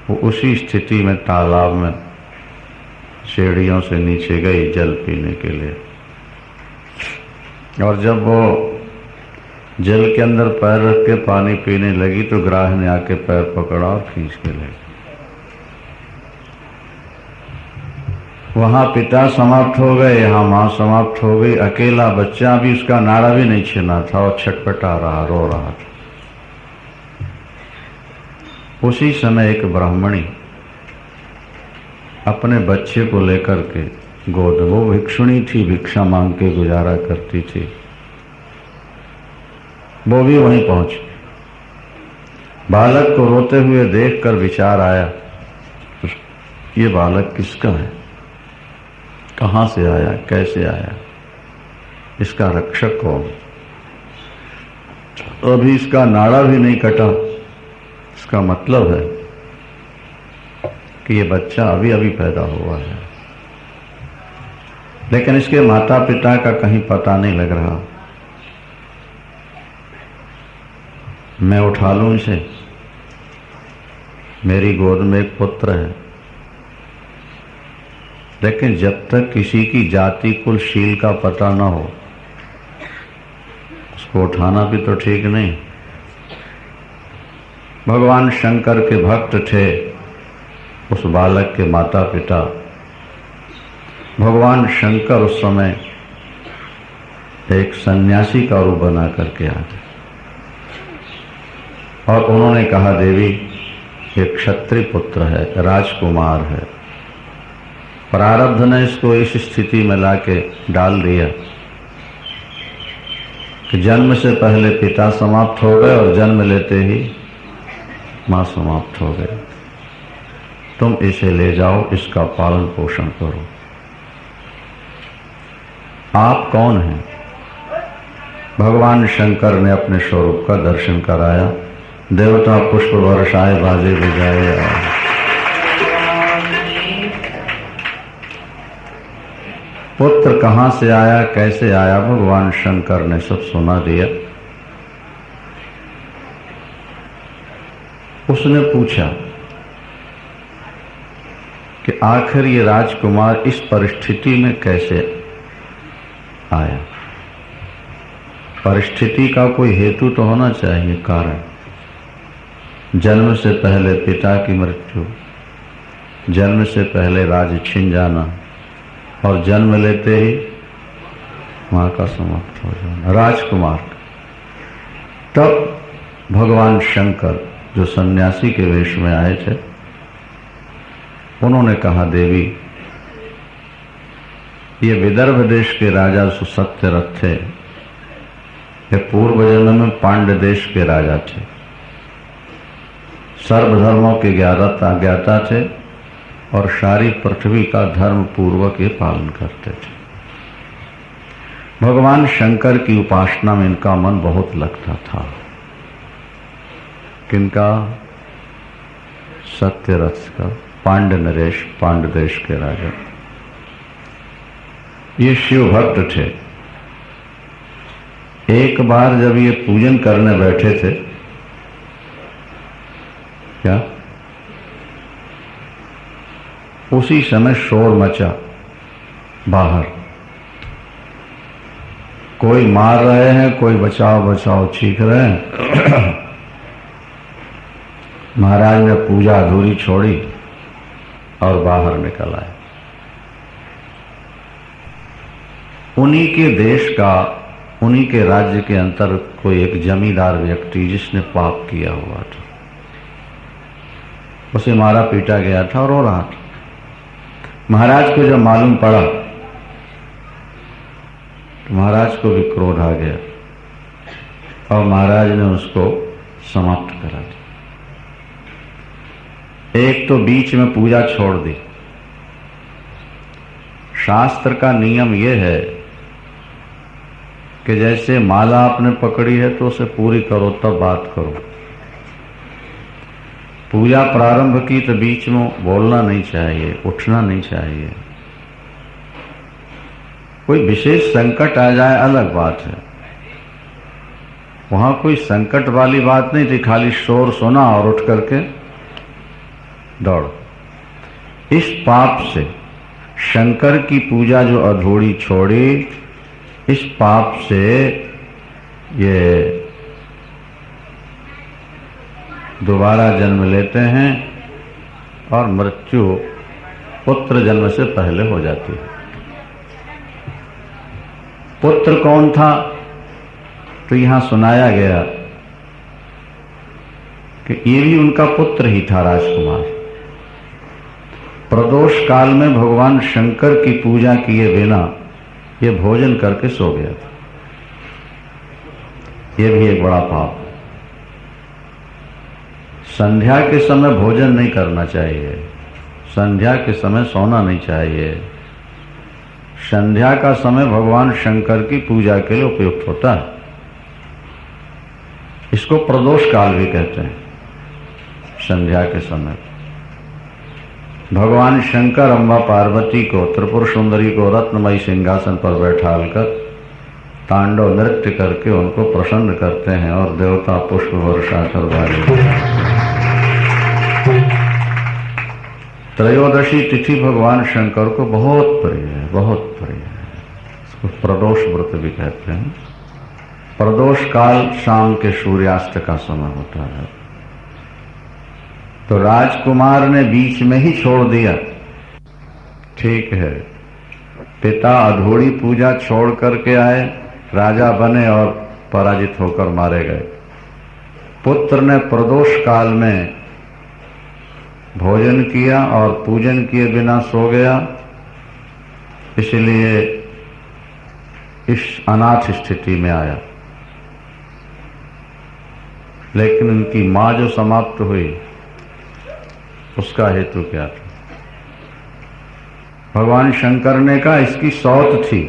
वो उसी स्थिति में तालाब में सीढ़ियों से नीचे गई जल पीने के लिए, और जब वो जल के अंदर पैर रख के पानी पीने लगी तो ग्राह ने आके पैर पकड़ा और खींच के ले। वहां पिता समाप्त हो गए, यहाँ मां समाप्त हो गई। अकेला बच्चा भी, उसका नाड़ा भी नहीं छिना था और छटपटा रहा, रो रहा था। उसी समय एक ब्राह्मणी अपने बच्चे को लेकर के गोद, वो भिक्षुणी थी, भिक्षा मांग के गुजारा करती थी, वो भी वहीं पहुंची। बालक को रोते हुए देखकर विचार आया, ये बालक किसका है, कहां से आया, कैसे आया, इसका रक्षक कौन। अभी इसका नाड़ा भी नहीं कटा, इसका मतलब है कि ये बच्चा अभी अभी पैदा हुआ है, लेकिन इसके माता पिता का कहीं पता नहीं लग रहा। मैं उठा लूं इसे, मेरी गोद में एक पुत्र है, लेकिन जब तक किसी की जाति कुल शील का पता न हो, उसको उठाना भी तो ठीक नहीं। भगवान शंकर के भक्त थे उस बालक के माता पिता। भगवान शंकर उस समय एक सन्यासी का रूप बना करके आ गए, और उन्होंने कहा, देवी ये क्षत्रिय पुत्र है, राजकुमार है, प्रारब्ध ने इसको इस स्थिति में लाके डाल दिया कि जन्म से पहले पिता समाप्त हो गए और जन्म लेते ही मां समाप्त हो गए। तुम इसे ले जाओ, इसका पालन पोषण करो। आप कौन हैं? भगवान शंकर ने अपने स्वरूप का दर्शन कराया। देवता पुष्प वर्षाए, बाजे बजाए आए। पुत्र कहां से आया, कैसे आया, भगवान शंकर ने सब सुना दिया। उसने पूछा कि आखिर ये राजकुमार इस परिस्थिति में कैसे आया। परिस्थिति का कोई हेतु तो होना चाहिए, कारण। जन्म से पहले पिता की मृत्यु, जन्म से पहले राज छिन जाना, और जन्म लेते ही मां का समाप्त हो जाना, राजकुमार। तब भगवान शंकर जो सन्यासी के वेश में आए थे, उन्होंने कहा, देवी ये विदर्भ देश के राजा सुसत्यरथ थे, ये पूर्व जन्म में पांड्य देश के राजा थे, सर्वधर्मों के ज्ञाता थे, और सारी पृथ्वी का धर्म पूर्वक ये पालन करते थे। भगवान शंकर की उपासना में इनका मन बहुत लगता था। किनका? सत्यरथ का, पांड्य नरेश, पांड्य देश के राजा। ये शिव भक्त थे। एक बार जब ये पूजन करने बैठे थे, क्या उसी समय शोर मचा बाहर। कोई मार रहे हैं, कोई बचाओ बचाओ चीख रहे हैं। महाराज ने पूजा अधूरी छोड़ी और बाहर निकल आए। उन्हीं के देश का, उन्हीं के राज्य के अंतर कोई एक जमींदार व्यक्ति जिसने पाप किया हुआ था, उसे मारा पीटा गया था और रो रहा था। महाराज को जब मालूम पड़ा तो महाराज को भी क्रोध आ गया और महाराज ने उसको समाप्त करा दिया। एक तो बीच में पूजा छोड़ दी। शास्त्र का नियम यह है कि जैसे माला आपने पकड़ी है तो उसे पूरी करो, तब बात करो। पूजा प्रारंभ की तो बीच में बोलना नहीं चाहिए, उठना नहीं चाहिए। कोई विशेष संकट आ जाए अलग बात है, वहां कोई संकट वाली बात नहीं थी, खाली शोर सुना और उठ करके दौड़। इस पाप से शंकर की पूजा जो अधूरी छोड़ी, इस पाप से ये दोबारा जन्म लेते हैं और मृत्यु पुत्र जन्म से पहले हो जाती है। पुत्र कौन था? तो यहां सुनाया गया कि ये भी उनका पुत्र ही था, राजकुमार। प्रदोष काल में भगवान शंकर की पूजा किए बिना ये भोजन करके सो गया था। ये भी एक बड़ा पाप। संध्या के समय भोजन नहीं करना चाहिए, संध्या के समय सोना नहीं चाहिए। संध्या का समय भगवान शंकर की पूजा के लिए उपयुक्त होता है। इसको प्रदोष काल भी कहते हैं। संध्या के समय भगवान शंकर अम्बा पार्वती को, त्रिपुर सुंदरी को रत्नमयी सिंहासन पर बैठालकर तांडव नृत्य करके उनको प्रसन्न करते हैं और देवता पुष्प वर्षा करवाते हैं। त्रयोदशी तिथि भगवान शंकर को बहुत प्रिय है, बहुत प्रिय है। इसको प्रदोष व्रत भी कहते हैं। प्रदोष काल शाम के सूर्यास्त का समय होता है। तो राजकुमार ने बीच में ही छोड़ दिया, ठीक है। पिता अधूरी पूजा छोड़ करके आए, राजा बने और पराजित होकर मारे गए। पुत्र ने प्रदोष काल में भोजन किया और पूजन किए बिना सो गया, इसलिए इस अनाथ स्थिति में आया। लेकिन उनकी मां जो समाप्त हुई, उसका हेतु क्या था? भगवान शंकर ने कहा इसकी सौत थी,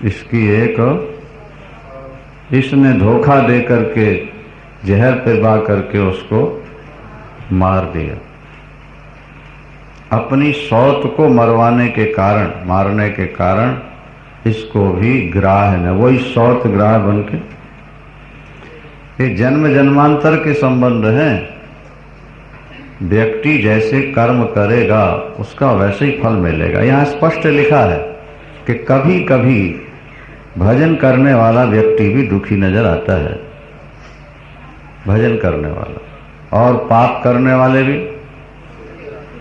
इसकी एक, इसने धोखा दे करके जहर पिलवा करके उसको मार दिया। अपनी सौत को मरवाने के कारण, मारने के कारण इसको भी ग्राह ने, वही सौत ग्राह बन के, ये जन्म जन्मांतर के संबंध हैं। व्यक्ति जैसे कर्म करेगा उसका वैसे ही फल मिलेगा। यहां स्पष्ट लिखा है कि कभी कभी भजन करने वाला व्यक्ति भी दुखी नजर आता है, भजन करने वाला, और पाप करने वाले भी,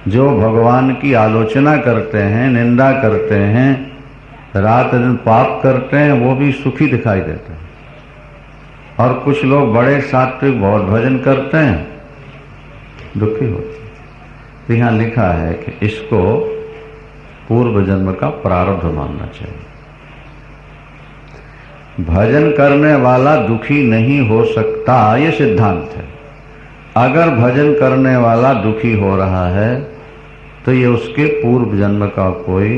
जो भगवान की आलोचना करते हैं, निंदा करते हैं, रात दिन पाप करते हैं, वो भी सुखी दिखाई देते हैं। और कुछ लोग बड़े सात्विक बहुत भजन करते हैं, दुखी होते हैं। तो यहां लिखा है कि इसको पूर्व जन्म का प्रारब्ध मानना चाहिए। भजन करने वाला दुखी नहीं हो सकता, ये सिद्धांत है। अगर भजन करने वाला दुखी हो रहा है तो ये उसके पूर्व जन्म का कोई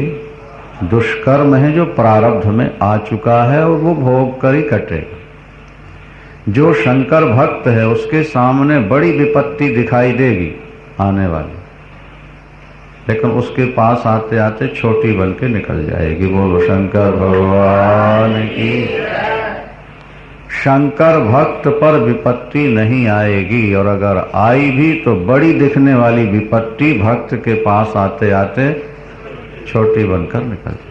दुष्कर्म है जो प्रारब्ध में आ चुका है और वो भोग कर ही कटेगा। जो शंकर भक्त है उसके सामने बड़ी विपत्ति दिखाई देगी आने वाली, लेकिन उसके पास आते आते छोटी बन के निकल जाएगी। बोलो शंकर भगवान की। शंकर भक्त पर विपत्ति नहीं आएगी, और अगर आई भी तो बड़ी दिखने वाली विपत्ति भक्त के पास आते आते छोटी बनकर निकल जाएगी।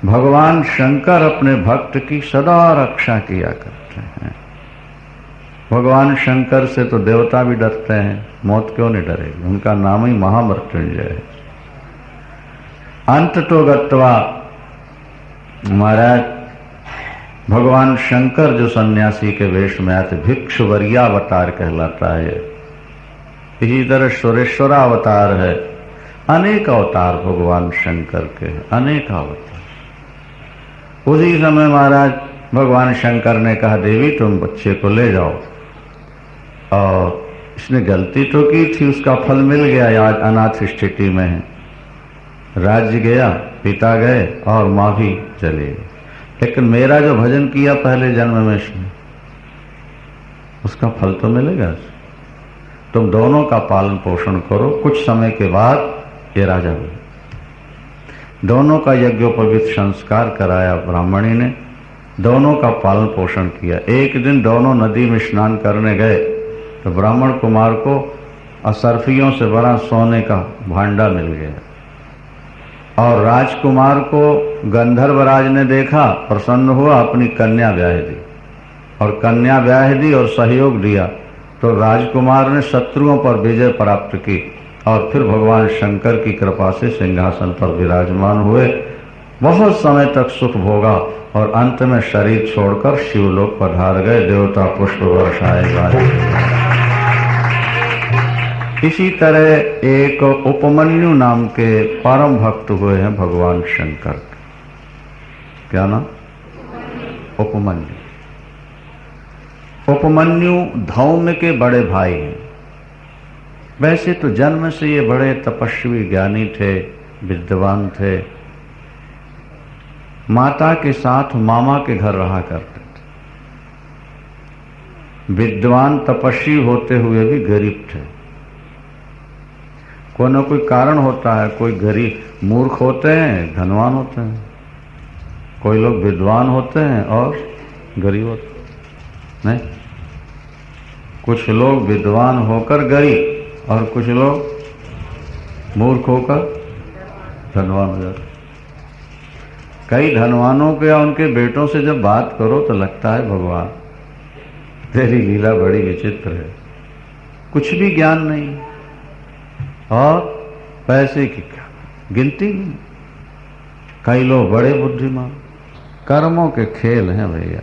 भगवान शंकर अपने भक्त की सदा रक्षा किया करते हैं। भगवान शंकर से तो देवता भी डरते हैं, मौत क्यों नहीं डरेगी? उनका नाम ही महामृत्युंजय है। अंत तो गत्वा महाराज भगवान शंकर जो सन्यासी के वेश में आते, भिक्षुवर्यावतार कहलाता है। इसी तरह सुरेश्वरावतार है। अनेक अवतार भगवान शंकर के हैं, अनेक अवतार। उसी समय महाराज भगवान शंकर ने कहा, देवी तुम बच्चे को ले जाओ और इसने गलती तो की थी, उसका फल मिल गया, आज अनाथ स्थिति में है। राज्य गया, पिता गए और माँ भी चली गई, लेकिन मेरा जो भजन किया पहले जन्म में इसने, उसका फल तो मिलेगा। तुम दोनों का पालन पोषण करो। कुछ समय के बाद ये राजा हुए। दोनों का यज्ञोपवीत संस्कार कराया ब्राह्मणी ने, दोनों का पालन पोषण किया। एक दिन दोनों नदी में स्नान करने गए तो ब्राह्मण कुमार को असरफियों से बड़ा सोने का भांडा मिल गया और राजकुमार को गंधर्वराज ने देखा, प्रसन्न हुआ, अपनी कन्या ब्याह दी और कन्या ब्याह दी और सहयोग दिया। तो राजकुमार ने शत्रुओं पर विजय प्राप्त की और फिर भगवान शंकर की कृपा से सिंहासन पर विराजमान हुए। बहुत समय तक सुख भोगा और अंत में शरीर छोड़कर शिवलोक पधार गए। देवता पुष्प वर्षाए गए। इसी तरह एक उपमन्यु नाम के परम भक्त हुए हैं भगवान शंकर। क्या नाम? उपमन्यु। उपमन्यु धौम्य के बड़े भाई हैं। वैसे तो जन्म से ये बड़े तपस्वी ज्ञानी थे, विद्वान थे। माता के साथ मामा के घर रहा करते थे। विद्वान तपस्वी होते हुए भी गरीब थे। कोई ना कोई कारण होता है, कोई गरीब मूर्ख होते हैं, धनवान होते हैं, कोई लोग विद्वान होते हैं और गरीब होते हैं। नहीं, कुछ लोग विद्वान होकर गरीब और कुछ लोग मूर्ख होकर धनवान हो जाते। कई धनवानों के या उनके बेटों से जब बात करो तो लगता है भगवान तेरी लीला बड़ी विचित्र है। कुछ भी ज्ञान नहीं और पैसे की क्या गिनती नहीं। कई लोग बड़े बुद्धिमान। कर्मों के खेल हैं भैया।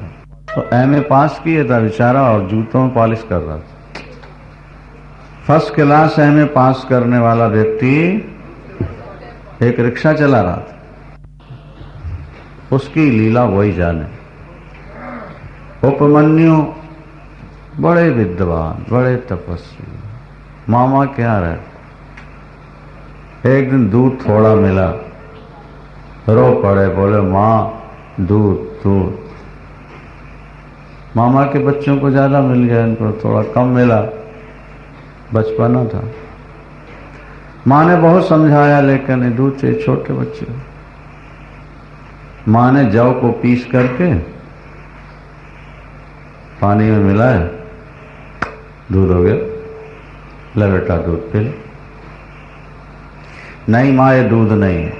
तो एमए पास किए था बेचारा और जूतों में पॉलिश कर रहा था। फर्स्ट क्लास एमए पास करने वाला व्यक्ति एक रिक्शा चला रहा था। उसकी लीला वही जाने। उपमन्यु बड़े विद्वान, बड़े तपस्वी, मामा क्या रहे। एक दिन दूध थोड़ा मिला, रो पड़े, बोले माँ दूध दूध। मामा के बच्चों को ज्यादा मिल गया, इनको थोड़ा कम मिला, बचपना था। माँ ने बहुत समझाया लेकिन दूध से छोटे बच्चे। माँ ने जौ को पीस करके पानी में मिलाया, दूध हो गया। ले बेटा दूध पी ले। नहीं माँ ये दूध नहीं है।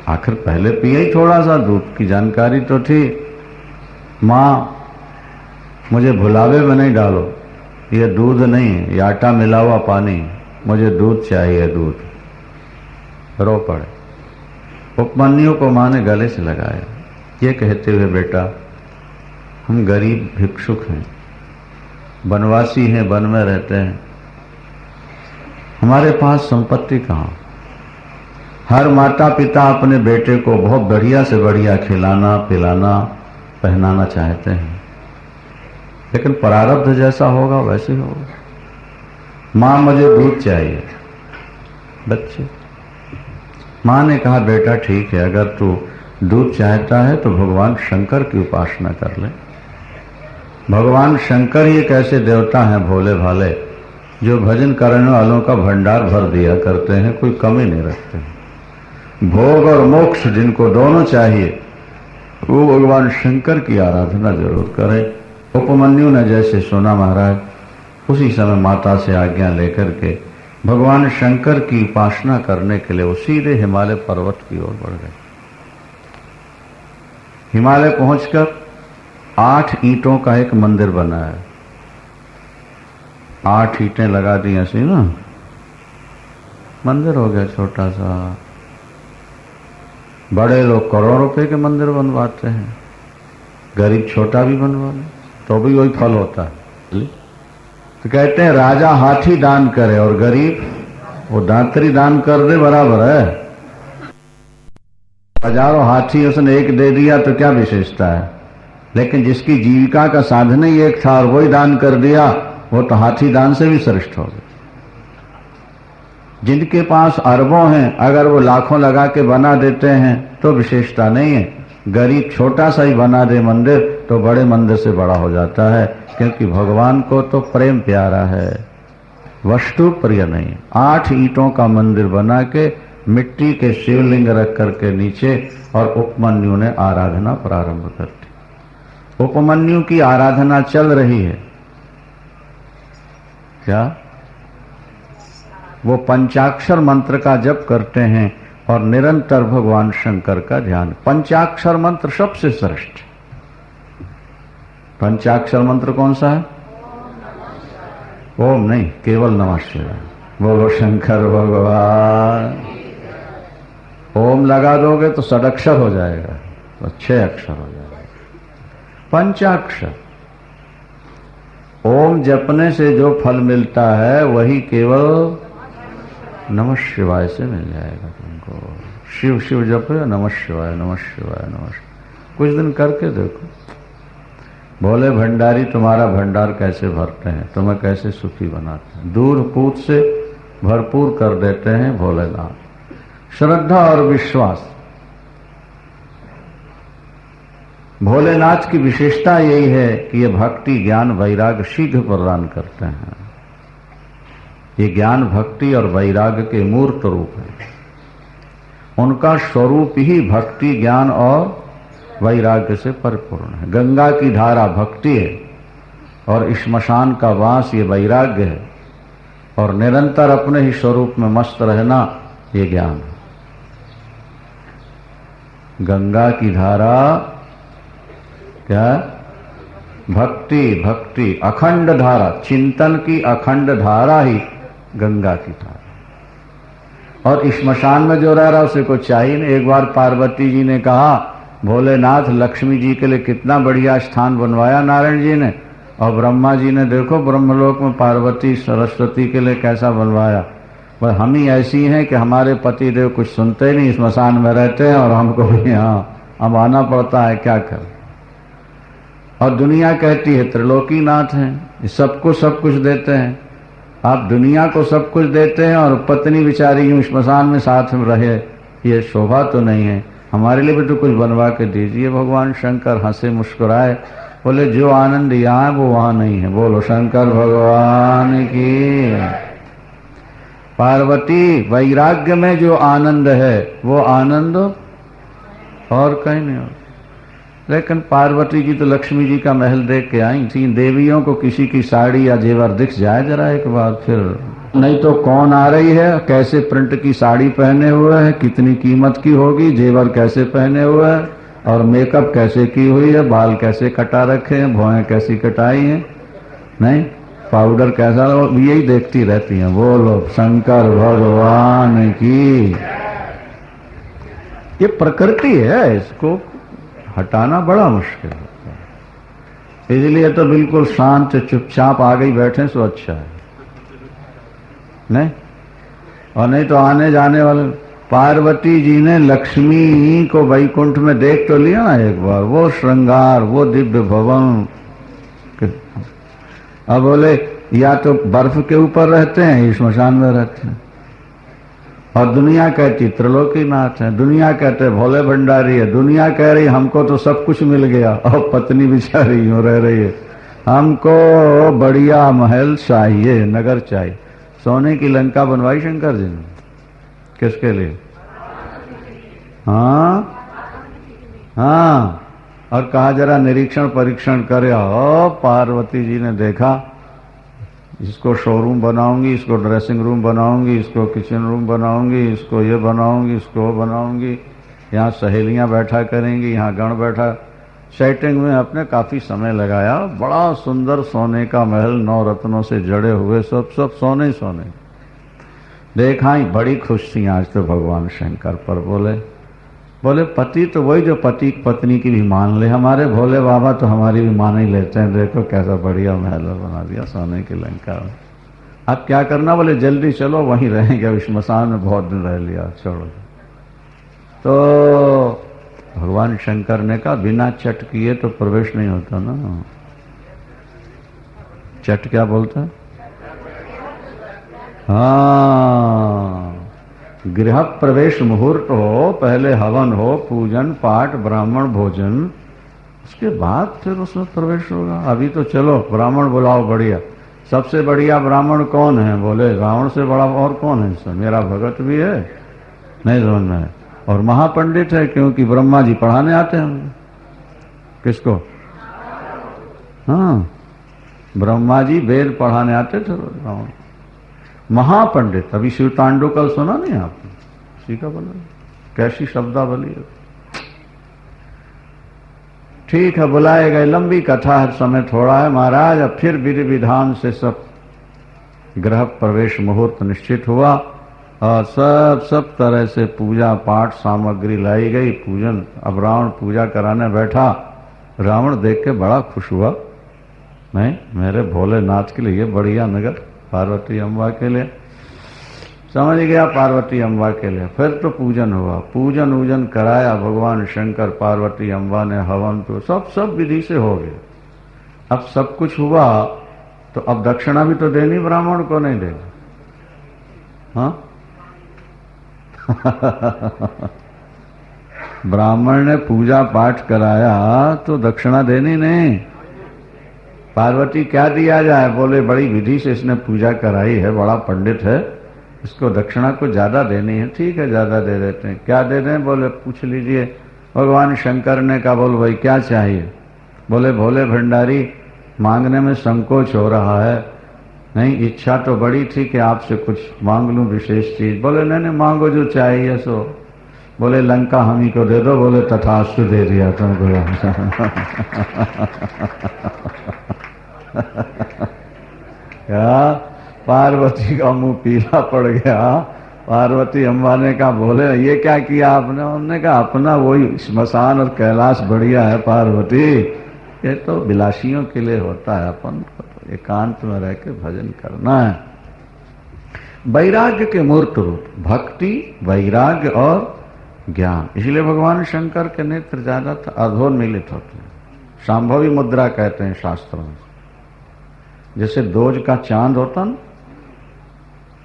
आखिर पहले पिया ही थोड़ा सा दूध की जानकारी तो थी। माँ मुझे भुलावे में नहीं डालो, ये दूध नहीं है, ये आटा मिला हुआ पानी, मुझे दूध चाहिए दूध। रो पड़े। उपमन्यु को माँ ने गले से लगाया, ये कहते हुए बेटा हम गरीब भिक्षुक हैं, वनवासी हैं, वन में रहते हैं, हमारे पास संपत्ति कहाँ। हर माता पिता अपने बेटे को बहुत बढ़िया से बढ़िया खिलाना पिलाना पहनाना चाहते हैं, लेकिन प्रारब्ध जैसा होगा वैसे होगा। माँ मुझे दूध चाहिए। बच्चे, माँ ने कहा बेटा ठीक है, अगर तू दूध चाहता है तो भगवान शंकर की उपासना कर ले। भगवान शंकर ही एक ऐसे देवता हैं भोले भाले जो भजन करने वालों का भंडार भर दिया करते हैं, कोई कमी नहीं रखते हैं। भोग और मोक्ष जिनको दोनों चाहिए वो भगवान शंकर की आराधना जरूर करें। उपमन्यु ने जैसे सुना महाराज, उसी समय माता से आज्ञा लेकर के भगवान शंकर की उपासना करने के लिए वो सीधे हिमालय पर्वत की ओर बढ़ गए। हिमालय पहुंचकर 8 ईंटों का एक मंदिर बना है। 8 ईंटें लगा दी ऐसी ना, मंदिर हो गया छोटा सा। बड़े लोग करोड़ों रुपए के मंदिर बनवाते हैं, गरीब छोटा भी बनवा ले तो भी वही फल होता है। तो कहते हैं राजा हाथी दान करे और गरीब वो दांतरी दान कर दे, बराबर है। हजारों हाथी उसने एक दे दिया तो क्या विशेषता है। लेकिन जिसकी जीविका का साधन ही एक था और वही दान कर दिया, वो तो हाथी दान से भी श्रेष्ठ हो गया। जिनके पास अरबों हैं, अगर वो लाखों लगा के बना देते हैं तो विशेषता नहीं है। गरीब छोटा सा ही बना दे मंदिर तो बड़े मंदिर से बड़ा हो जाता है, क्योंकि भगवान को तो प्रेम प्यारा है, वस्तु प्रिय नहीं। 8 ईंटों का मंदिर बना के मिट्टी के शिवलिंग रख करके नीचे, और उपमन्यु ने आराधना प्रारंभ कर दी। उपमन्यु की आराधना चल रही है क्या? वो पंचाक्षर मंत्र का जप करते हैं और निरंतर भगवान शंकर का ध्यान। पंचाक्षर मंत्र सबसे श्रेष्ठ। पंचाक्षर मंत्र कौन सा है? ओम नहीं, केवल नमः शिवाय। बोलो शंकर भगवान। ओम लगा दोगे तो षडक्षर हो जाएगा, तो 6 अक्षर हो जाएगा। पंचाक्षर ओम जपने से जो फल मिलता है वही केवल नमः शिवाय से मिल जाएगा तुमको। शिव शिव जपो, नमः शिवाय नमः शिवाय नमः शिवाय। कुछ दिन करके देखो, भोले भंडारी तुम्हारा भंडार कैसे भरते हैं, तुम्हें कैसे सुखी बनाते हैं। दूध पूत से भरपूर कर देते हैं भोलेनाथ। श्रद्धा और विश्वास, भोलेनाथ की विशेषता यही है कि ये भक्ति ज्ञान वैराग्य शीघ्र प्रदान करते हैं। ये ज्ञान भक्ति और वैराग्य के मूर्त रूप है। उनका स्वरूप ही भक्ति ज्ञान और वैराग्य से परिपूर्ण है। गंगा की धारा भक्ति है और श्मशान का वास ये वैराग्य है, और निरंतर अपने ही स्वरूप में मस्त रहना ये ज्ञान है। गंगा की धारा क्या? भक्ति। भक्ति अखंड धारा, चिंतन की अखंड धारा ही गंगा की धारा। और श्मशान में जो रह रहा उसे को चाहिए नहीं। एक बार पार्वती जी ने कहा, भोलेनाथ लक्ष्मी जी के लिए कितना बढ़िया स्थान बनवाया नारायण जी ने, और ब्रह्मा जी ने देखो ब्रह्मलोक में पार्वती सरस्वती के लिए कैसा बनवाया। पर हम ही ऐसी हैं कि हमारे पति देव कुछ सुनते नहीं, श्मशान में रहते हैं और हमको भी यहाँ अब आना पड़ता है, क्या करें। और दुनिया कहती है त्रिलोकीनाथ हैं, सबको सब कुछ देते हैं। आप दुनिया को सब कुछ देते हैं और पत्नी बेचारी यूं श्मशान में साथ में रहे, ये शोभा तो नहीं है। हमारे लिए भी तो कुछ बनवा के दीजिए। भगवान शंकर हंसे मुस्कुराए, बोले जो आनंद यहाँ है वो वहां नहीं है। बोलो शंकर भगवान की। पार्वती वैराग्य में जो आनंद है वो आनंद और कहीं नहीं होता। लेकिन पार्वती जी तो लक्ष्मी जी का महल देख के आई थी। देवियों को किसी की साड़ी या जेवर दिख जाए जरा एक बार, फिर नहीं तो कौन आ रही है, कैसे प्रिंट की साड़ी पहने हुए है, कितनी कीमत की होगी, जेवर कैसे पहने हुए है, और मेकअप कैसे की हुई है, बाल कैसे कटा रखे हैं, भौएं कैसी कटाई हैं, नहीं पाउडर कैसा, यही देखती रहती हैं। बोलो शंकर भगवान की। ये प्रकृति है, इसको हटाना बड़ा मुश्किल होता है। इसलिए तो बिल्कुल शांत चुपचाप आ गई बैठे सो अच्छा है, नहीं और नहीं तो आने जाने वाले। पार्वती जी ने लक्ष्मी को वैकुंठ में देख तो लिया ना एक बार, वो श्रृंगार, वो दिव्य भवन। अब बोले या तो बर्फ के ऊपर रहते हैं, श्मशान में रहते हैं। और दुनिया कहती त्रिलोकीनाथ है, दुनिया कहते भोले भंडारी है, दुनिया कह रही हमको तो सब कुछ मिल गया, और पत्नी बेचारी यूं रह रही है, हमको बढ़िया महल चाहिए, नगर चाहिए। सोने की लंका बनवाई शंकर जी ने, किसके लिए? हाँ हाँ, और कहा जरा निरीक्षण परीक्षण करे। ओ पार्वती जी ने देखा, इसको शोरूम बनाऊंगी, इसको ड्रेसिंग रूम बनाऊंगी, इसको किचन रूम बनाऊंगी, इसको ये बनाऊंगी, इसको वो बनाऊंगी, यहाँ सहेलियां बैठा करेंगी, यहाँ गण बैठा। सेटिंग में अपने काफी समय लगाया। बड़ा सुंदर सोने का महल, 9 रत्नों से जड़े हुए, सब सोने सोने। देखा ही बड़ी खुश थी आज तो भगवान शंकर पर। बोले पति तो वही जो पति पत्नी की भी मान ले, हमारे भोले बाबा तो हमारी भी मान ही लेते हैं। देखो कैसा बढ़िया महल बना दिया सोने की लंका में। अब क्या करना? बोले जल्दी चलो, वहीं रहेंगे, अब श्मशान में बहुत दिन रह लिया, छोड़ो। तो भगवान शंकर ने कहा बिना चट किए तो प्रवेश नहीं होता ना। चट क्या बोलता है? हाँ, गृह प्रवेश मुहूर्त हो, पहले हवन हो, पूजन पाठ ब्राह्मण भोजन, उसके बाद फिर उसमें प्रवेश होगा। अभी तो चलो ब्राह्मण बुलाओ, बढ़िया, सबसे बढ़िया ब्राह्मण कौन है? बोले रावण से बड़ा और कौन है? सर मेरा भगत भी है, नहीं समझ में है, और महापंडित है, क्योंकि ब्रह्मा जी पढ़ाने आते हैं। किसको? हाँ, ब्रह्मा जी वेद पढ़ाने आते थे रावण, महापंडित। अभी शिव तांडव कल सुना नहीं आपने? उसी का बोला, कैसी शब्दावली है। ठीक है, बुलाए गए, लंबी कथा है, समय थोड़ा है महाराज। अब फिर विधि विधान से सब गृह प्रवेश मुहूर्त निश्चित हुआ और सब तरह से पूजा पाठ सामग्री लाई गई, पूजन। अब रावण पूजा कराने बैठा, रावण देख के बड़ा खुश हुआ, नहीं मेरे भोलेनाथ के लिए बढ़िया नगर, पार्वती अम्बा के लिए, समझ गया, पार्वती अम्बा के लिए। फिर तो पूजन हुआ, पूजन वूजन कराया भगवान शंकर पार्वती अम्बा ने, हवन तो सब विधि से हो गया। अब सब कुछ हुआ तो अब दक्षिणा भी तो देनी, ब्राह्मण को नहीं देनी। हाँ ब्राह्मण ने पूजा पाठ कराया तो दक्षिणा देनी नहीं। पार्वती क्या दिया जाए? बोले बड़ी विधि से इसने पूजा कराई है, बड़ा पंडित है, इसको दक्षिणा को ज्यादा देनी है। ठीक है, ज्यादा दे देते हैं। क्या दे दें? बोले पूछ लीजिए। भगवान शंकर ने कहा, बोल भाई क्या चाहिए? बोले भोले भंडारी, मांगने में संकोच हो रहा है, नहीं इच्छा तो बड़ी थी कि आपसे कुछ मांग लूं विशेष चीज। बोले नहीं मांगो जो चाहिए सो। बोले लंका हम ही को दे दो। बोले तथास्तु, दे दिया तुमको। क्या? पार्वती का मुंह पीला पड़ गया। पार्वती अम्बा ने कहा, बोले ये क्या किया आपने? उन्होंने कहा अपना वही श्मशान और कैलाश बढ़िया है पार्वती, ये तो विलासियों के लिए होता है, अपन को तो एकांत में रह के भजन करना है। वैराग्य के मूर्त रूप भक्ति, वैराग्य और ज्ञान, इसलिए भगवान शंकर के नेत्र ज्यादा अधोन्मिलित होते हैं। शांभवी मुद्रा कहते हैं शास्त्रों में। जैसे दोज का चांद होता न,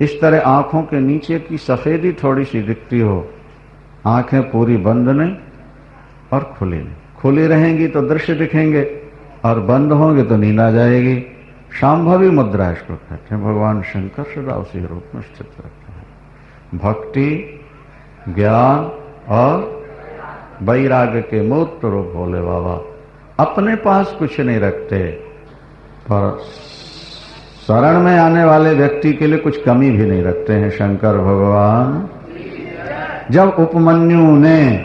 इस तरह आंखों के नीचे की सफेदी थोड़ी सी दिखती हो, आंखें पूरी बंद नहीं और खुली नहीं। खुली रहेंगी तो दृश्य दिखेंगे और बंद होंगे तो नींद आ जाएगी। शांभवी मुद्रा इसको कहते हैं। भगवान शंकर सदा उसी रूप में स्थित रहते हैं। भक्ति, ज्ञान और वैराग्य के मूर्त रूप भोले बाबा अपने पास कुछ नहीं रखते, पर शरण में आने वाले व्यक्ति के लिए कुछ कमी भी नहीं रखते हैं शंकर भगवान। जब उपमन्यु ने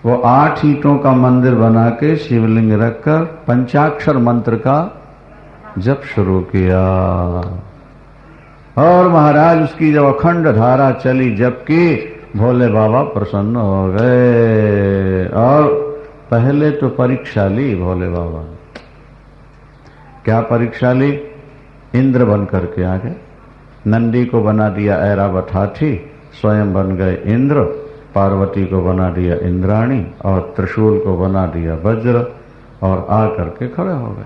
वो 8 ईंटों का मंदिर बना के शिवलिंग रखकर पंचाक्षर मंत्र का जप शुरू किया और महाराज उसकी जब अखंड धारा चली जप की, भोले बाबा प्रसन्न हो गए। और पहले तो परीक्षा ली भोले बाबा ने। क्या परीक्षा ली? इंद्र बन करके आ गए। नंदी को बना दिया ऐरावत हाथी, स्वयं बन गए इंद्र। पार्वती को बना दिया इंद्राणी और त्रिशूल को बना दिया वज्र और आ करके खड़े हो गए।